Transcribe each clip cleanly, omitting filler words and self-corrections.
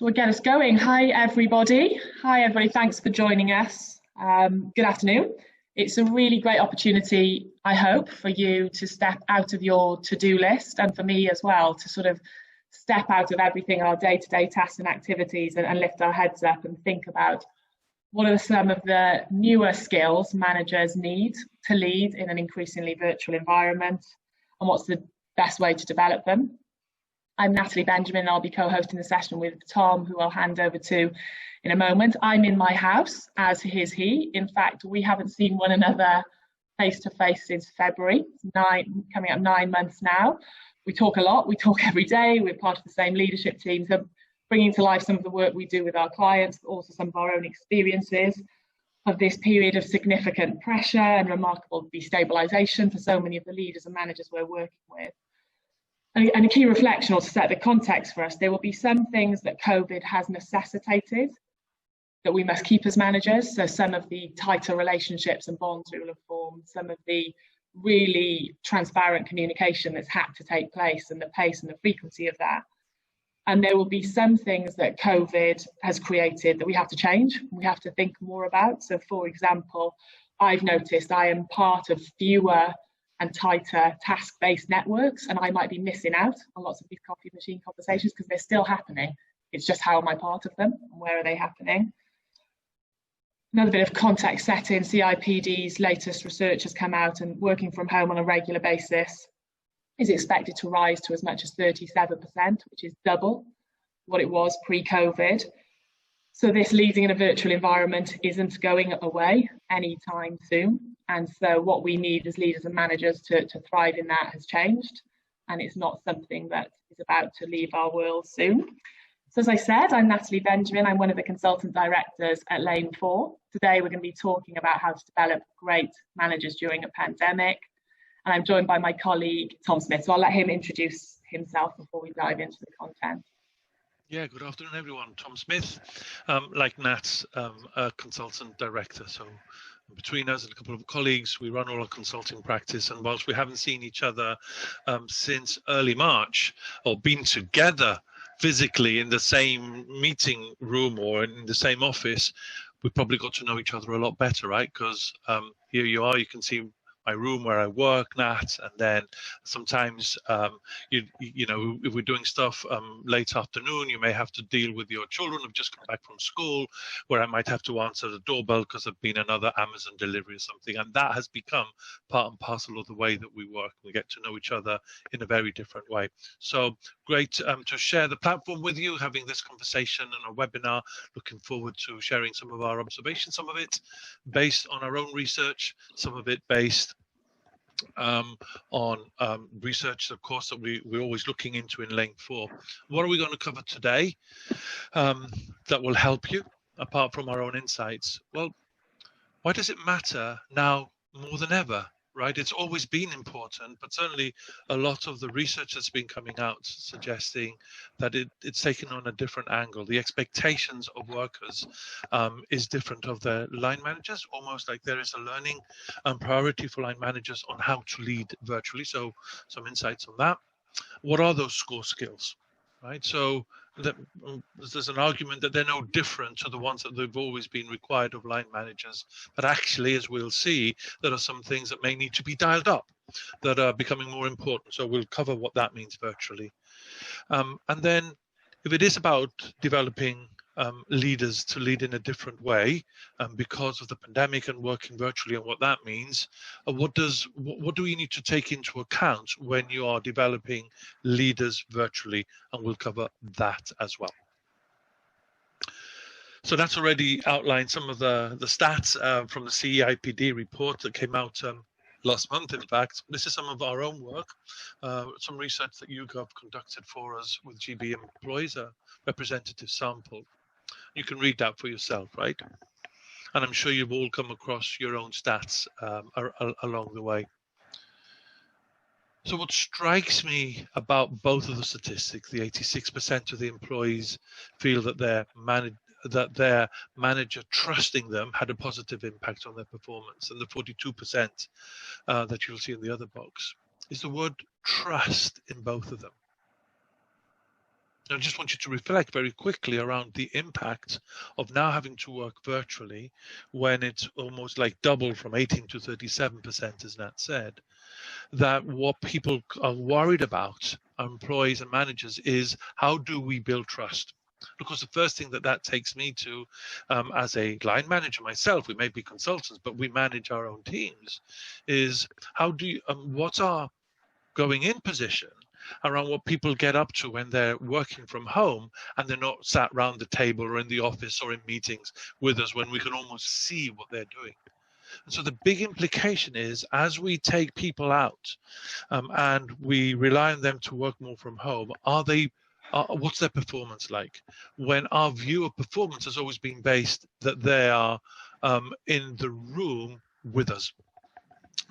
So we'll get us going. Hi, everybody. Thanks for joining us. Good afternoon. It's a really great opportunity, I hope, for you to step out of your to-do list, and for me as well, to sort of step out of everything, our day-to-day tasks and activities, and lift our heads up and think about what are some of the newer skills managers need to lead in an increasingly virtual environment, and what's the best way to develop them. I'm Natalie Benjamin, and I'll be co-hosting the session with Tom, who I'll hand over to in a moment. I'm in my house, as is he. In fact, we haven't seen one another face-to-face since February. Coming up 9 months now. We talk a lot, we talk every day, we're part of the same leadership team, so bringing to life some of the work we do with our clients, but also some of our own experiences of this period of significant pressure and remarkable destabilisation for so many of the leaders and managers we're working with. And a key reflection, or to set the context for us, there will be some things that COVID has necessitated that we must keep as managers. So some of the tighter relationships and bonds we will have formed, some of the really transparent communication that's had to take place, and the pace and the frequency of that. And there will be some things that COVID has created that we have to change, we have to think more about. So for example, I've noticed I am part of fewer and tighter task-based networks, and I might be missing out on lots of these coffee machine conversations because they're still happening. It's just how am I part of them and where are they happening? Another bit of context setting, CIPD's latest research has come out, and working from home on a regular basis is expected to rise to as much as 37%, which is double what it was pre-COVID. So this leading in a virtual environment isn't going away anytime soon. And so what we need as leaders and managers to thrive in that has changed. And it's not something that is about to leave our world soon. So as I said, I'm Natalie Benjamin. I'm one of the consultant directors at Lane4. Today, we're going to be talking about how to develop great managers during a pandemic. And I'm joined by my colleague, Tom Smith. So I'll let him introduce himself before we dive into the content. Yeah, good afternoon, everyone. Tom Smith, like Nat, a consultant director. So between us and a couple of colleagues, we run all our consulting practice. And whilst we haven't seen each other since early March, or been together physically in the same meeting room or in the same office, we probably got to know each other a lot better, right? Because here you are, you can see my room where I work, Nat, and then sometimes, you know, if we're doing stuff late afternoon, you may have to deal with your children who've just come back from school, where I might have to answer the doorbell because there's been another Amazon delivery or something, and that has become part and parcel of the way that we work. We get to know each other in a very different way. So great to share the platform with you, having this conversation and a webinar. Looking forward to sharing some of our observations, some of it based on our own research, some of it based on research, of course, that we're always looking into in Lane4. What are we going to cover today that will help you, apart from our own insights? Well, why does it matter now more than ever, right? It's always been important, but certainly a lot of the research that's been coming out suggesting that it's taken on a different angle. The expectations of workers is different of their line managers, almost like there is a learning priority for line managers on how to lead virtually. So some insights on that. What are those core skills, right? So there's an argument that they're no different to the ones that they've always been required of line managers. But actually, as we'll see, there are some things that may need to be dialed up that are becoming more important. So we'll cover what that means virtually. And then if it is about developing leaders to lead in a different way because of the pandemic and working virtually and what that means, what do we need to take into account when you are developing leaders virtually? And we'll cover that as well. So that's already outlined some of the stats from the CIPD report that came out last month. In fact, this is some of our own work, some research that YouGov conducted for us with GB employees, a representative sample. You can read that for yourself, right? And I'm sure you've all come across your own stats along the way. So what strikes me about both of the statistics, the 86% of the employees feel that their manager trusting them had a positive impact on their performance, and the 42% that you'll see in the other box, is the word trust in both of them. I just want you to reflect very quickly around the impact of now having to work virtually when it's almost like double from 18 to 37%, as Nat said, that what people are worried about, our employees and managers, is how do we build trust? Because the first thing that takes me to, as a line manager myself, we may be consultants, but we manage our own teams, is how do you, what's our going in position around what people get up to when they're working from home and they're not sat around the table or in the office or in meetings with us when we can almost see what they're doing. And so the big implication is, as we take people out and we rely on them to work more from home, what's their performance like? When our view of performance has always been based that they are in the room with us,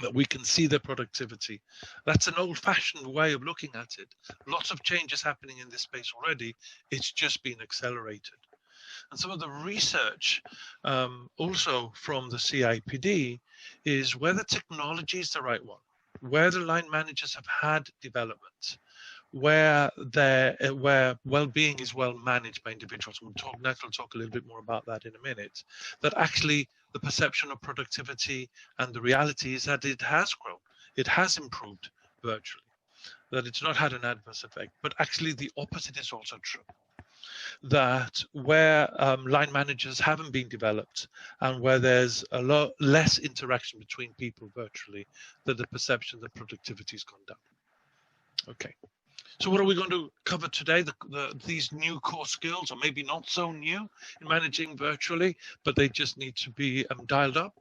that we can see their productivity. That's an old-fashioned way of looking at it. Lots of changes happening in this space already. It's just been accelerated. And some of the research also from the CIPD is whether technology is the right one, where the line managers have had development, where well-being is well managed by individuals. Nat will talk a little bit more about that in a minute, that actually the perception of productivity and the reality is that it has grown, it has improved virtually, that it's not had an adverse effect. But actually the opposite is also true, that where line managers haven't been developed and where there's a lot less interaction between people virtually, that the perception that productivity has gone down. Okay. So what are we going to cover today? These new core skills, or maybe not so new in managing virtually, but they just need to be dialed up.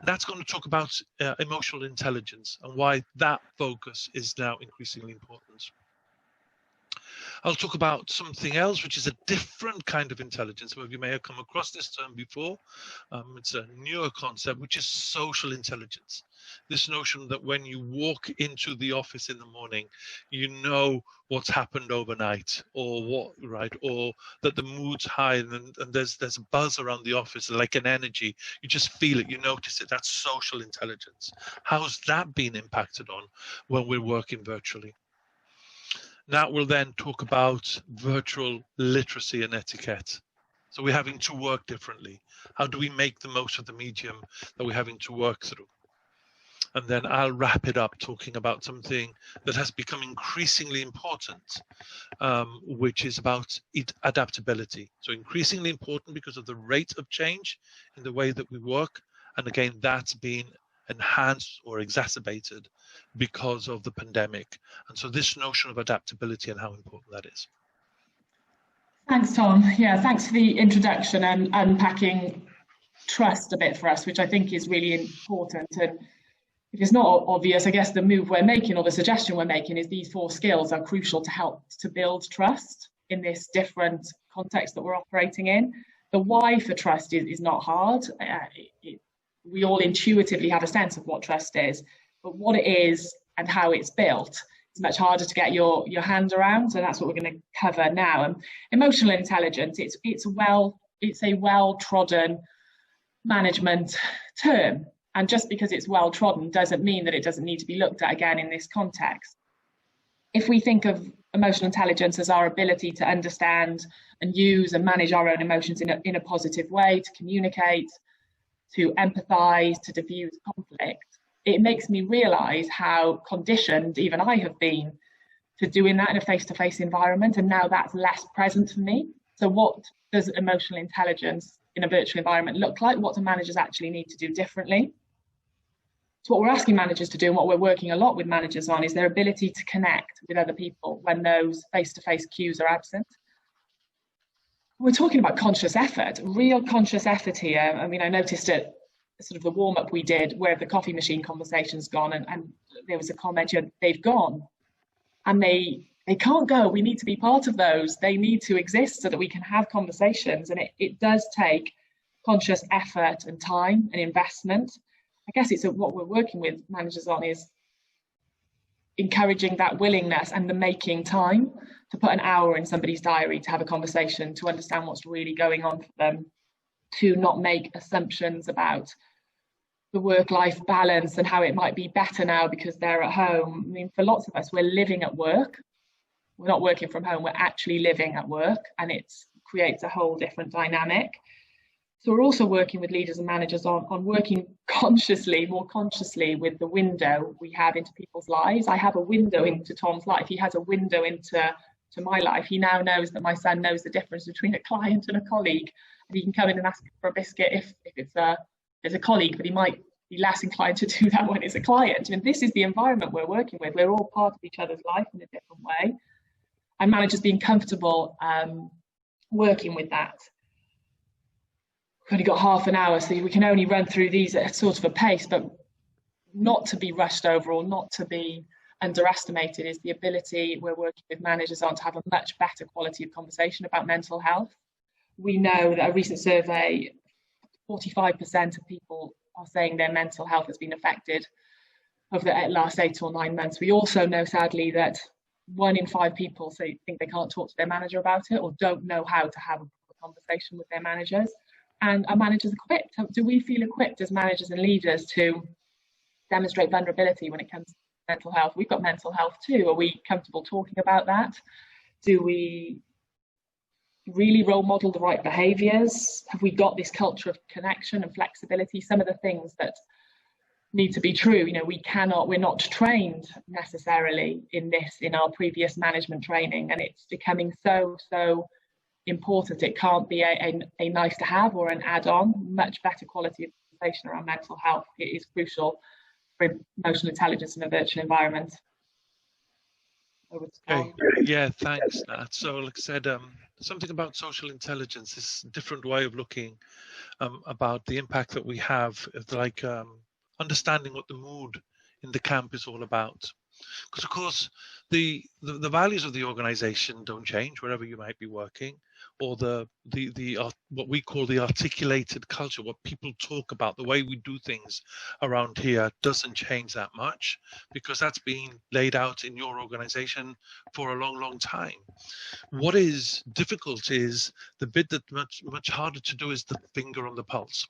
That's going to talk about emotional intelligence and why that focus is now increasingly important. I'll talk about something else, which is a different kind of intelligence. Some of you may have come across this term before. It's a newer concept, which is social intelligence. This notion that when you walk into the office in the morning, you know what's happened overnight, or that the mood's high and there's a buzz around the office, like an energy. You just feel it, you notice it. That's social intelligence. How's that been impacted on when we're working virtually? Now we'll then talk about virtual literacy and etiquette. So we're having to work differently. How do we make the most of the medium that we're having to work through? And then I'll wrap it up talking about something that has become increasingly important, which is about adaptability. So increasingly important because of the rate of change in the way that we work. And again, that's been enhanced or exacerbated because of the pandemic. And so this notion of adaptability and how important that is. Thanks, Tom. Yeah, thanks for the introduction and unpacking trust a bit for us, which I think is really important. And if it's not obvious, I guess the move we're making, or the suggestion we're making, is these 4 skills are crucial to help to build trust in this different context that we're operating in. The why for trust is not hard. We all intuitively have a sense of what trust is, but what it is and how it's built is much harder to get your hand around. So that's what we're going to cover now. And emotional intelligence, it's a well-trodden management term. And just because it's well-trodden doesn't mean that it doesn't need to be looked at again in this context. If we think of emotional intelligence as our ability to understand and use and manage our own emotions in a positive way, to communicate, to empathize, to diffuse conflict, it makes me realize how conditioned even I have been to doing that in a face-to-face environment, and now that's less present for me. So what does emotional intelligence in a virtual environment look like? What do managers actually need to do differently? So what we're asking managers to do, and what we're working a lot with managers on, is their ability to connect with other people when those face-to-face cues are absent. We're talking about conscious effort, real conscious effort here. I mean, I noticed at sort of the warm-up we did where the coffee machine conversation's gone, and there was a comment, they've gone. And they can't go. We need to be part of those. They need to exist so that we can have conversations. And it does take conscious effort and time and investment. I guess it's what we're working with managers on is encouraging that willingness and the making time to put an hour in somebody's diary to have a conversation, to understand what's really going on for them, to not make assumptions about the work-life balance and how it might be better now because they're at home. I mean, for lots of us, we're living at work. We're not working from home, we're actually living at work, and it creates a whole different dynamic. So we're also working with leaders and managers on working more consciously with the window we have into people's lives. I have a window into Tom's life. He has a window into my life. He now knows that my son knows the difference between a client and a colleague. And he can come in and ask for a biscuit if it's a colleague, but he might be less inclined to do that when it's a client. And this is the environment we're working with. We're all part of each other's life in a different way. And managers being comfortable working with that. We've only got half an hour, so we can only run through these at sort of a pace, but not to be rushed over or not to be underestimated is the ability we're working with managers on to have a much better quality of conversation about mental health. We know that a recent survey, 45% of people are saying their mental health has been affected over the last 8 or 9 months. We also know, sadly, that 1 in 5 people think they can't talk to their manager about it or don't know how to have a conversation with their managers. And are managers equipped? Do we feel equipped as managers and leaders to demonstrate vulnerability when it comes to mental health? We've got mental health too. Are we comfortable talking about that? Do we really role model the right behaviours? Have we got this culture of connection and flexibility? Some of the things that need to be true, we're not trained necessarily in our previous management training, and it's becoming so important. It can't be a nice to have or an add-on. Much better quality of conversation around mental health. It is crucial for emotional intelligence in a virtual environment. Okay. Yeah, thanks, Nat. So like I said, something about social intelligence, this different way of looking about the impact that we have, like understanding what the mood in the camp is all about. Because of course, the values of the organization don't change wherever you might be working, or the what we call the articulated culture, what people talk about, the way we do things around here doesn't change that much, because that's been laid out in your organization for a long time. What is difficult is the bit that much harder to do is the finger on the pulse,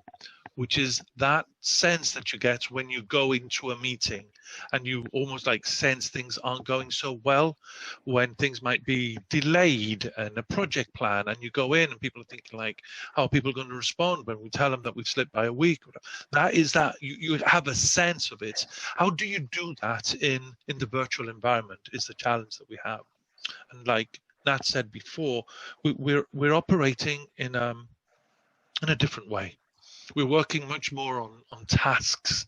which is that sense that you get when you go into a meeting and you almost like sense things aren't going so well, when things might be delayed in a project plan, and you go in and people are thinking like, how are people going to respond when we tell them that we've slipped by a week? That is that you have a sense of it. How do you do that in the virtual environment is the challenge that we have. And like Nat said before, we're operating in a different way. We're working much more on tasks,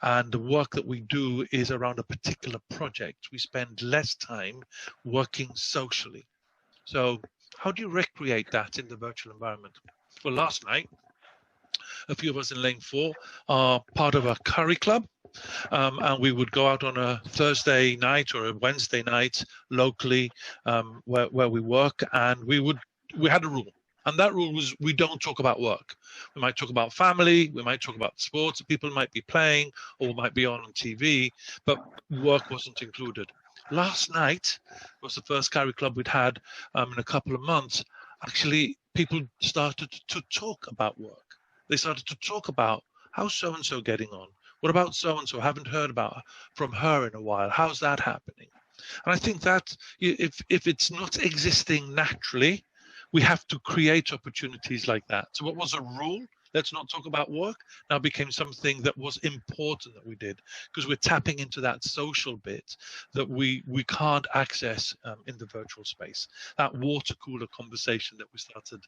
and the work that we do is around a particular project. We spend less time working socially. So how do you recreate that in the virtual environment? Well, last night, a few of us in Lane4 are part of a curry club, and we would go out on a Thursday night or a Wednesday night locally where we work, and we had a rule. And that rule was, we don't talk about work. We might talk about family, we might talk about sports people might be playing or might be on TV, but work wasn't included. Last night was the first curry club we'd had in a couple of months. Actually, people started to talk about work. They started to talk about, how's so-and-so getting on? What about so-and-so? Haven't heard from her in a while. How's that happening? And I think that if it's not existing naturally, we have to create opportunities like that. So what was a rule, let's not talk about work, now became something that was important that we did, because we're tapping into that social bit that we can't access in the virtual space. That water cooler conversation that we started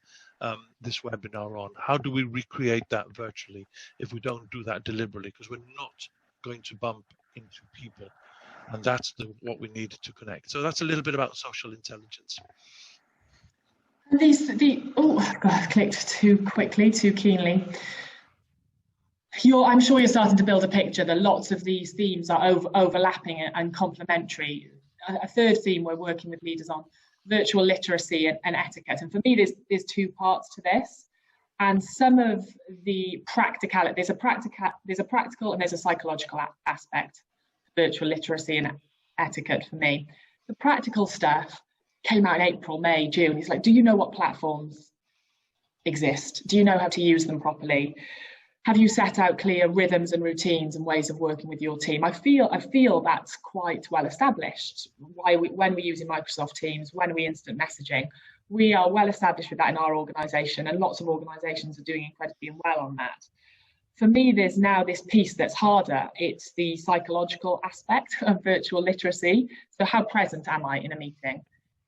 this webinar on, how do we recreate that virtually if we don't do that deliberately? Because we're not going to bump into people, and that's what we need to connect. So that's a little bit about social intelligence. Oh God, I clicked too quickly, too keenly. I'm sure you're starting to build a picture that lots of these themes are overlapping and complementary. A third theme we're working with leaders on, virtual literacy and etiquette. And for me, there's 2 parts to this. And some of the practicality, there's a practical and there's a psychological aspect to virtual literacy and etiquette for me. The practical stuff came out in April, May, June. He's like, do you know what platforms exist? Do you know how to use them properly? Have you set out clear rhythms and routines and ways of working with your team? I feel that's quite well established. When we're using Microsoft Teams, when we instant messaging, we are well established with that in our organisation, and lots of organisations are doing incredibly well on that. For me, there's now this piece that's harder. It's the psychological aspect of virtual literacy. So how present am I in a meeting?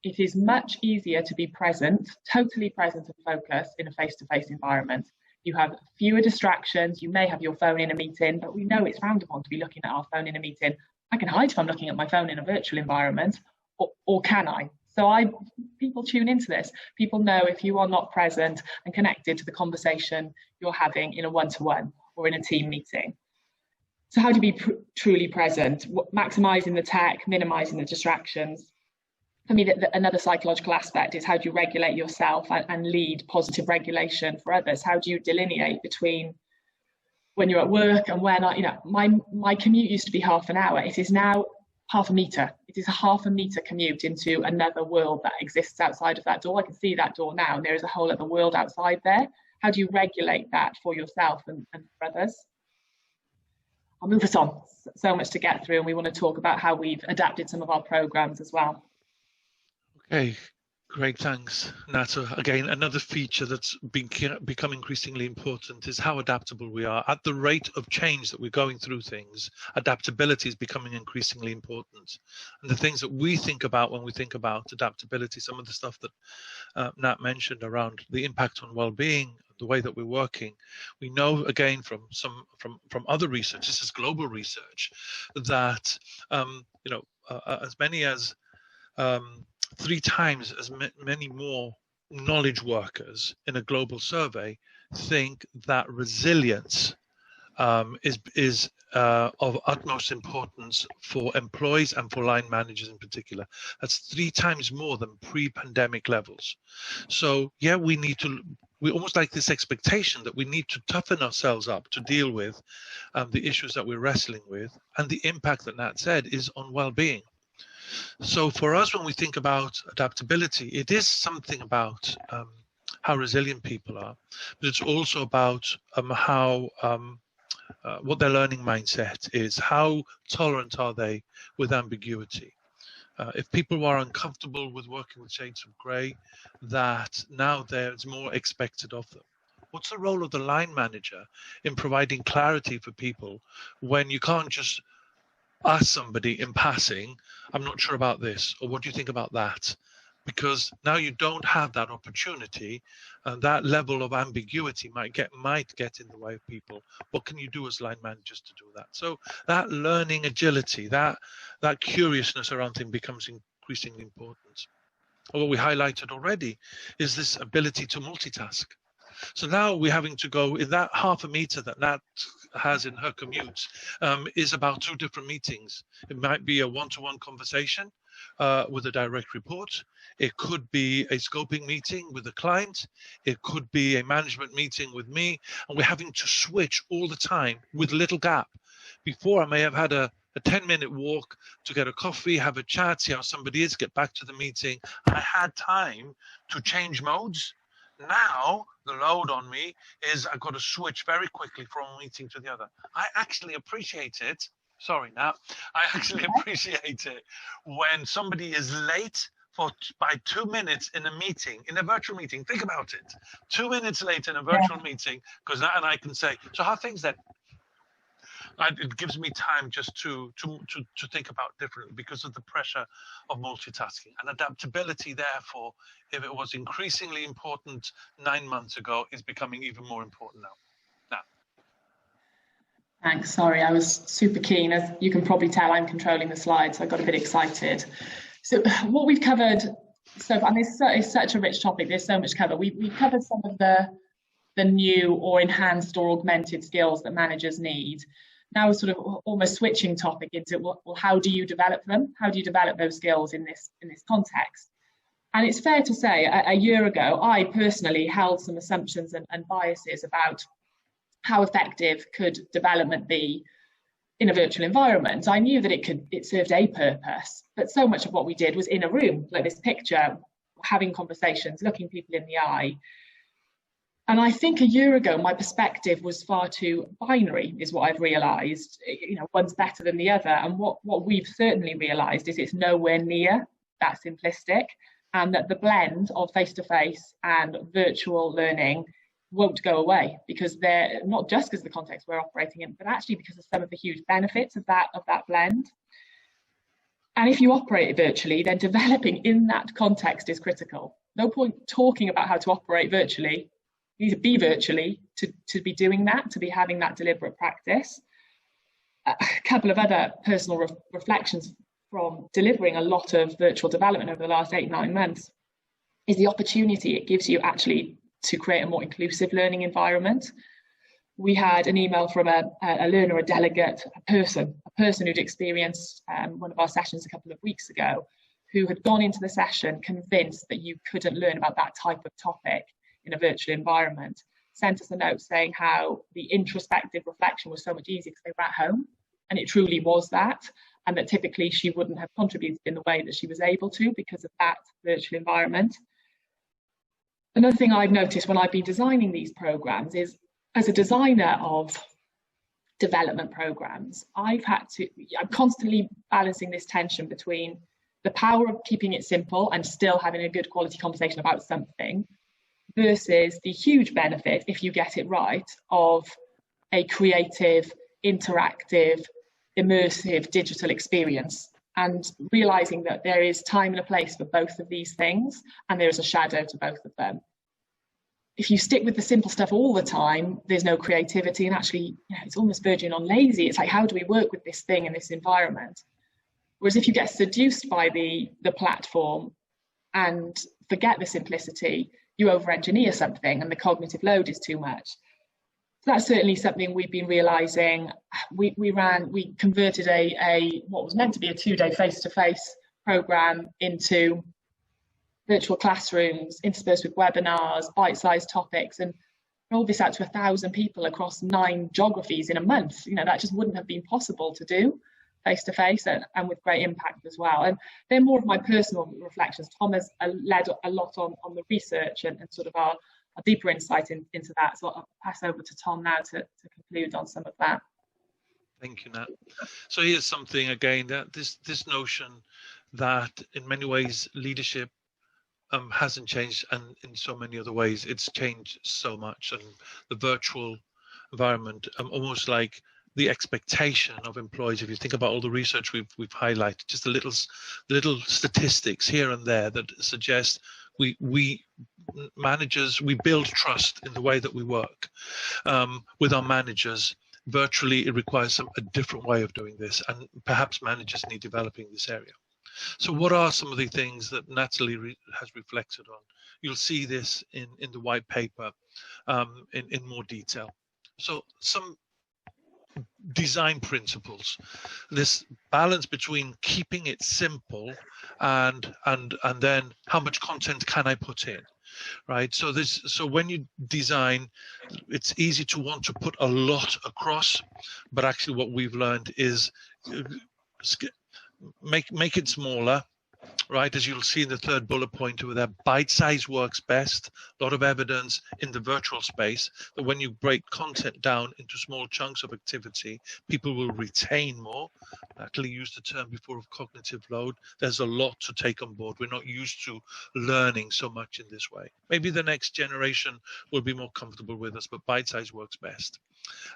It is much easier to be present, totally present and focused in a face-to-face environment. You have fewer distractions. You may have your phone in a meeting, but we know it's frowned upon to be looking at our phone in a meeting. I can hide if I'm looking at my phone in a virtual environment, or can I? So people tune into this. People know if you are not present and connected to the conversation you're having in a one-to-one or in a team meeting. So how do you be truly present? Maximising the tech, minimising the distractions. For me, another psychological aspect is how do you regulate yourself and lead positive regulation for others? How do you delineate between when you're at work and when my commute used to be half an hour. It is now half a metre. It is a half a metre commute into another world that exists outside of that door. I can see that door now, and there is a whole other world outside there. How do you regulate that for yourself and for others? I'll move us on. So much to get through, and we want to talk about how we've adapted some of our programs as well. Okay, great, thanks, Nata. Again, another feature that's become increasingly important is how adaptable we are. At the rate of change that we're going through things, adaptability is becoming increasingly important. And the things that we think about when we think about adaptability, some of the stuff that Nat mentioned around the impact on well-being, the way that we're working, we know again from other research, this is global research, that as many as 3 times as many more knowledge workers in a global survey think that resilience is of utmost importance for employees and for line managers in particular. That's 3 times more than pre-pandemic levels. So yeah, we almost like this expectation that we need to toughen ourselves up to deal with the issues that we're wrestling with, and the impact that Nat said is on well-being. So for us, when we think about adaptability, it is something about how resilient people are, but it's also about what their learning mindset is. How tolerant are they with ambiguity? If people are uncomfortable with working with shades of grey, that now there's more expected of them. What's the role of the line manager in providing clarity for people when you can't just ask somebody in passing, I'm not sure about this, or what do you think about that? Because now you don't have that opportunity, and that level of ambiguity might get in the way of people. What can you do as line managers to do that? So that learning agility, that curiousness around things becomes increasingly important. And what we highlighted already is this ability to multitask. So now we're having to go in that half a metre that Nat has in her commute is about 2 different meetings. It might be a one-to-one conversation with a direct report. It could be a scoping meeting with a client. It could be a management meeting with me. And we're having to switch all the time with little gap. Before, I may have had a 10-minute walk to get a coffee, have a chat, see how somebody is, get back to the meeting. I had time to change modes. Now, the load on me is I've got to switch very quickly from one meeting to the other. I actually appreciate it. Sorry, Nat. I actually appreciate it when somebody is late by 2 minutes in a meeting, in a virtual meeting. Think about it. 2 minutes late in a virtual meeting, because Nat and I can say, so how are things then? It gives me time just to think about differently because of the pressure of multitasking. And adaptability, therefore, if it was increasingly important 9 months ago, is becoming even more important now. Thanks. Sorry, I was super keen. As you can probably tell, I'm controlling the slides, so I got a bit excited. So what we've covered, it's such a rich topic. There's so much to cover. We've covered some of the new or enhanced or augmented skills that managers need. Now we're sort of almost switching topic into, well, how do you develop them? How do you develop those skills in this context? And it's fair to say, a year ago, I personally held some assumptions and biases about how effective could development be in a virtual environment. I knew that it served a purpose, but so much of what we did was in a room, like this picture, having conversations, looking people in the eye. And I think a year ago, my perspective was far too binary, is what I've realised. You know, one's better than the other. And what we've certainly realised is it's nowhere near that simplistic, and that the blend of face-to-face and virtual learning won't go away, because they're not just because of the context we're operating in, but actually because of some of the huge benefits of that blend. And if you operate virtually, then developing in that context is critical. No point talking about how to operate virtually. You need to be virtually to be doing that, to be having that deliberate practice. A couple of other personal reflections from delivering a lot of virtual development over the last 8-9 months is the opportunity it gives you actually to create a more inclusive learning environment. We had an email from a learner, a delegate, a person who'd experienced one of our sessions a couple of weeks ago, who had gone into the session convinced that you couldn't learn about that type of topic in a virtual environment, sent us a note saying how the introspective reflection was so much easier because they were at home, and it truly was that, and that typically she wouldn't have contributed in the way that she was able to because of that virtual environment. Another thing I've noticed when I've been designing these programs is, as a designer of development programs, I'm constantly balancing this tension between the power of keeping it simple and still having a good quality conversation about something, versus the huge benefit, if you get it right, of a creative, interactive, immersive digital experience, and realizing that there is time and a place for both of these things, and there is a shadow to both of them. If you stick with the simple stuff all the time, there's no creativity, and actually, it's almost verging on lazy. It's like, how do we work with this thing in this environment? Whereas if you get seduced by the platform and forget the simplicity, you over-engineer something and the cognitive load is too much. So that's certainly something we've been realizing. We converted what was meant to be a 2-day face-to-face program into virtual classrooms interspersed with webinars, bite-sized topics, and roll this out to 1,000 people across 9 geographies in a month. That just wouldn't have been possible to do face-to-face, and with great impact as well. And they're more of my personal reflections. Tom has led a lot on the research and sort of our deeper insight into that. So I'll pass over to Tom now to conclude on some of that. Thank you, Nat. So here's something again, that this notion that in many ways leadership hasn't changed, and in so many other ways it's changed so much, and the virtual environment, almost like the expectation of employees. If you think about all the research we've highlighted, just the little statistics here and there that suggest we managers, we build trust in the way that we work with our managers. Virtually, it requires a different way of doing this, and perhaps managers need developing this area. So what are some of the things that Natalie has reflected on? You'll see this in the white paper in more detail. So some design principles, this balance between keeping it simple and then how much content can I put in, right? So when you design, it's easy to want to put a lot across, but actually what we've learned is make it smaller, right? As you'll see in the third bullet point over there, bite size works best. A lot of evidence in the virtual space that when you break content down into small chunks of activity, people will retain more. Natalie used the term before of cognitive load. There's a lot to take on board. We're not used to learning so much in this way. Maybe the next generation will be more comfortable with us, but bite size works best.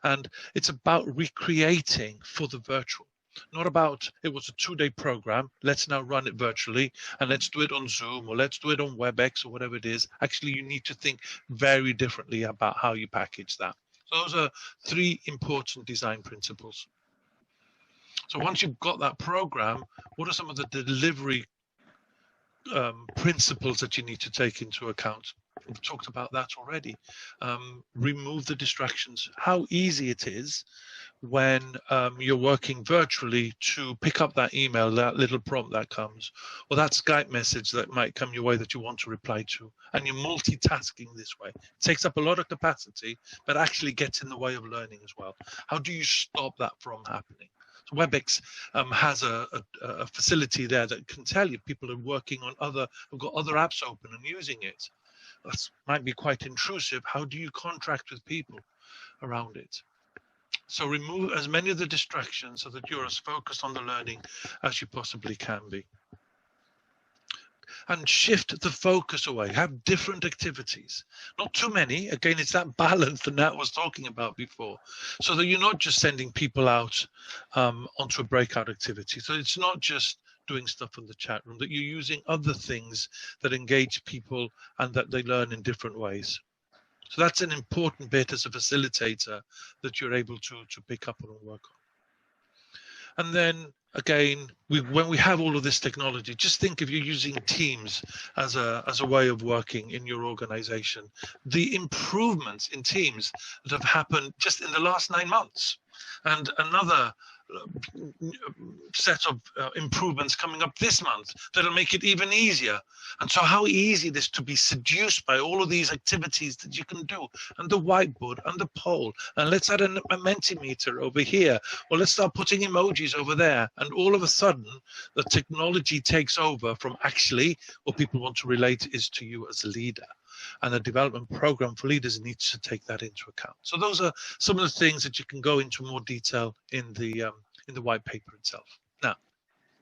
And it's about recreating for the virtual. Not about, it was a 2-day program, let's now run it virtually and let's do it on Zoom or let's do it on WebEx or whatever it is. Actually, you need to think very differently about how you package that. So those are 3 important design principles. So once you've got that program, what are some of the delivery principles that you need to take into account? We've talked about that already. Remove the distractions. How easy it is when you're working virtually to pick up that email, that little prompt that comes, or that Skype message that might come your way that you want to reply to, and you're multitasking this way. It takes up a lot of capacity, but actually gets in the way of learning as well. How do you stop that from happening? So WebEx has a facility there that can tell you people are working on have got other apps open and using it. that might be quite intrusive. How do you contract with people around it? So remove as many of the distractions so that you're as focused on the learning as you possibly can be. And shift the focus away. Have different activities, not too many. Again, it's that balance that Nat was talking about before, so that you're not just sending people out onto a breakout activity. So it's not just doing stuff in the chat room, that you're using other things that engage people and that they learn in different ways. So that's an important bit as a facilitator that you're able to pick up on and work on. And then again, when we have all of this technology, just think if you're using Teams as a way of working in your organization, the improvements in Teams that have happened just in the last 9 months, and another set of improvements coming up this month that'll make it even easier. And so how easy it is to be seduced by all of these activities that you can do, and the whiteboard and the poll, and let's add a Mentimeter over here, or let's start putting emojis over there, and all of a sudden the technology takes over from actually what people want to relate is to you as a leader. And a development program for leaders needs to take that into account. So those are some of the things that you can go into more detail in the white paper itself. Now.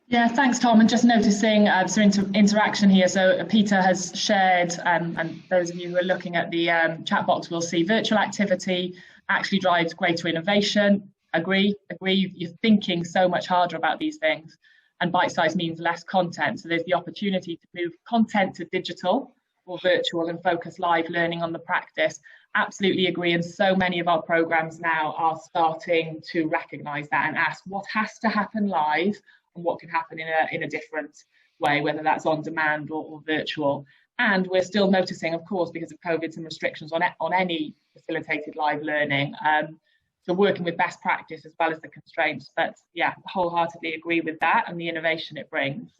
Yeah, thanks, Tom. And just noticing some interaction here. So Peter has shared, and those of you who are looking at the chat box will see virtual activity actually drives greater innovation. Agree. You're thinking so much harder about these things, and bite-size means less content. So there's the opportunity to move content to digital or virtual and focus live learning on the practice. Absolutely agree, and so many of our programs now are starting to recognise that and ask what has to happen live and what can happen in a different way, whether that's on demand or virtual. And we're still noticing, of course, because of COVID, some restrictions on any facilitated live learning. So working with best practice as well as the constraints, but yeah, wholeheartedly agree with that and the innovation it brings.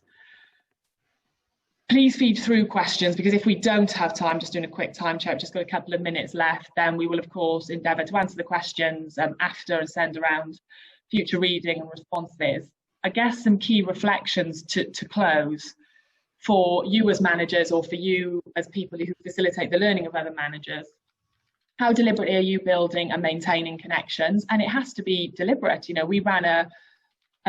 Please feed through questions, because if we don't have time, just doing a quick time check, just got a couple of minutes left, then we will of course endeavour to answer the questions after and send around future reading and responses. I guess some key reflections to close for you as managers, or for you as people who facilitate the learning of other managers. How deliberately are you building and maintaining connections? And it has to be deliberate. You know, we ran a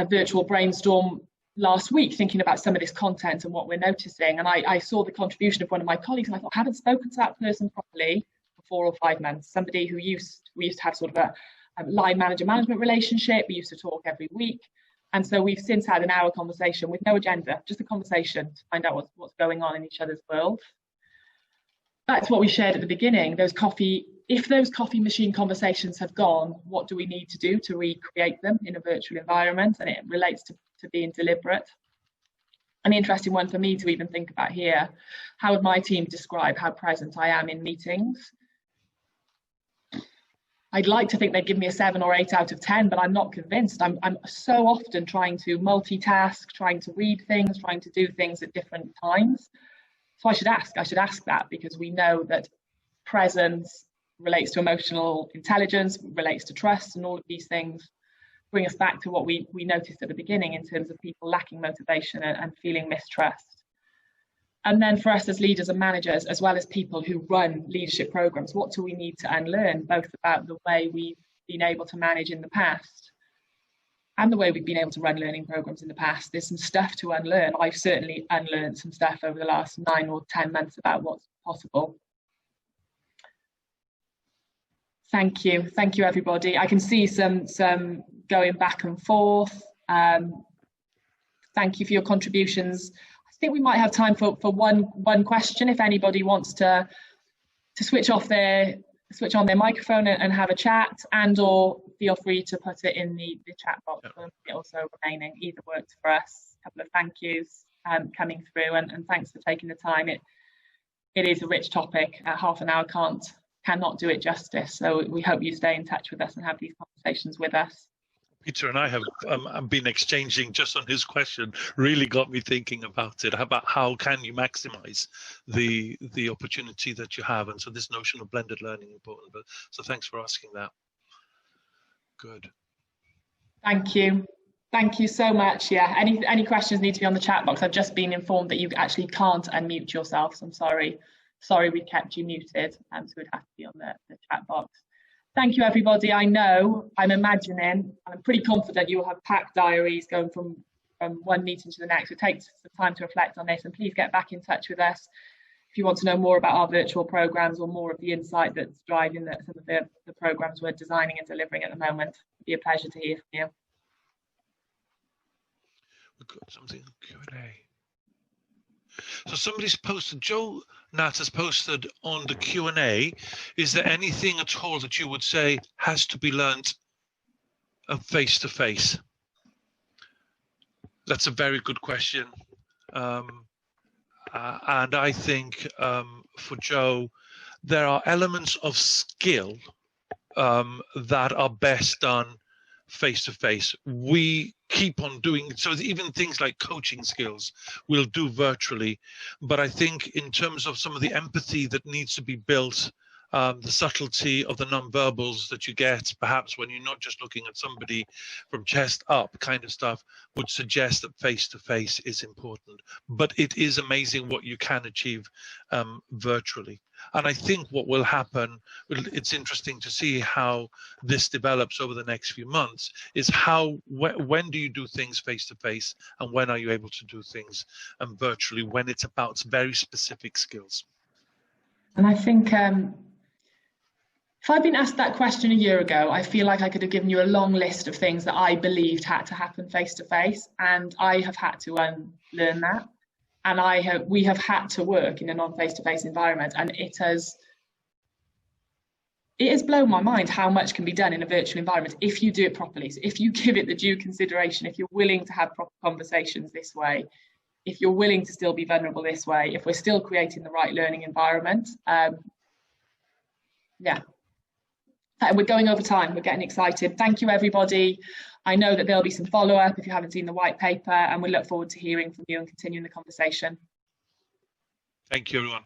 virtual brainstorm last week thinking about some of this content and what we're noticing, and I saw the contribution of one of my colleagues, and I thought, I haven't spoken to that person properly for 4 or 5 months. Somebody who we used to have sort of a line manager management relationship. We used to talk every week, and so we've since had an hour conversation with no agenda, just a conversation to find out what's going on in each other's world. That's what we shared at the beginning. If those coffee machine conversations have gone, what do we need to do to recreate them in a virtual environment? And it relates to being deliberate. An interesting one for me to even think about here: how would my team describe how present I am in meetings? I'd like to think they'd give me a 7 or 8 out of 10, but I'm not convinced. I'm so often trying to multitask, trying to read things, trying to do things at different times. So I should ask that, because we know that presence relates to emotional intelligence, relates to trust, and all of these things bring us back to what we noticed at the beginning in terms of people lacking motivation and feeling mistrust. And then for us as leaders and managers, as well as people who run leadership programs, what do we need to unlearn, both about the way we've been able to manage in the past and the way we've been able to run learning programs in the past? There's some stuff to unlearn. I've certainly unlearned some stuff over the last 9 or 10 months about what's possible. Thank you everybody. I can see some going back and forth. Thank you for your contributions. I think we might have time for one question if anybody wants to switch on their microphone and have a chat, and or feel free to put it in the chat box. It also remaining, either works for us. A couple of thank yous coming through, and thanks for taking the time. It is a rich topic. Half an hour cannot do it justice. So we hope you stay in touch with us and have these conversations with us. Peter and I have been exchanging just on his question, really got me thinking about it, about how can you maximize the opportunity that you have. And so this notion of blended learning is important. But so thanks for asking that. Good. Thank you. Thank you so much. Yeah, any questions need to be on the chat box. I've just been informed that you actually can't unmute yourself, so I'm sorry Sorry we kept you muted, so it would have to be on the chat box. Thank you, everybody. I'm imagining, I'm pretty confident you will have packed diaries going from one meeting to the next. It takes some time to reflect on this, and please get back in touch with us if you want to know more about our virtual programs or more of the insight that's driving some of the programs we're designing and delivering at the moment. It'd be a pleasure to hear from you. We've got something Q&A. So somebody's posted, Joe Nat has posted on the Q&A, is there anything at all that you would say has to be learnt face to face? That's a very good question. And I think for Joe, there are elements of skill that are best done face to face. We keep on doing, so even things like coaching skills we'll do virtually, but I think in terms of some of the empathy that needs to be built, the subtlety of the non-verbals that you get perhaps when you're not just looking at somebody from chest up kind of stuff, would suggest that face-to-face is important. But it is amazing what you can achieve virtually. And I think what will happen, it's interesting to see how this develops over the next few months, is when do you do things face-to-face and when are you able to do things virtually when it's about very specific skills. And I think if I'd been asked that question a year ago, I feel like I could have given you a long list of things that I believed had to happen face to face, and I have had to unlearn that. And we have had to work in a non-face-to-face environment, and it has blown my mind how much can be done in a virtual environment if you do it properly. So if you give it the due consideration, if you're willing to have proper conversations this way, if you're willing to still be vulnerable this way, if we're still creating the right learning environment, yeah. We're going over time, we're getting excited. Thank you, everybody. I know that there'll be some follow-up if you haven't seen the white paper, and we look forward to hearing from you and continuing the conversation. Thank you, everyone.